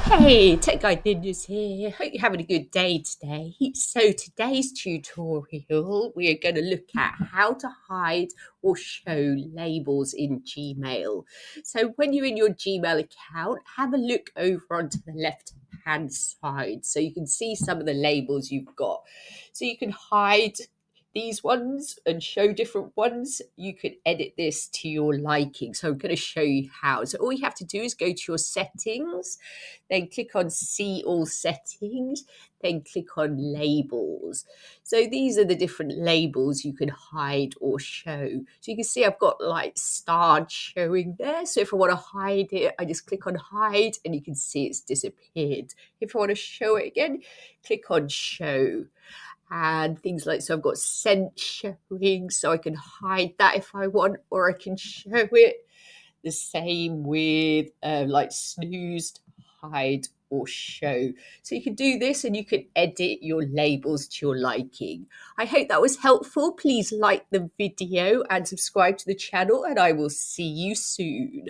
Hey, Tech Guide Ninjas here. Hope you're having a good day today. So today's tutorial, we are going to look at how to hide or show labels in Gmail. So when you're in your Gmail account, have a look over onto the left-hand side so you can see some of the labels you've got. So you can hide these ones and show different ones. You can edit this to your liking. So I'm going to show you how. So all you have to do is go to your settings, then click on see all settings, then click on labels. So these are the different labels you can hide or show. So you can see I've got like starred showing there. So if I want to hide it, I just click on hide and you can see it's disappeared. If I want to show it again, click on show. And things like, so I've got sent showing, so I can hide that if I want, or I can show it. The same with like snoozed, hide, or show. So you can do this and you can edit your labels to your liking. I hope that was helpful. Please like the video and subscribe to the channel, and I will see you soon.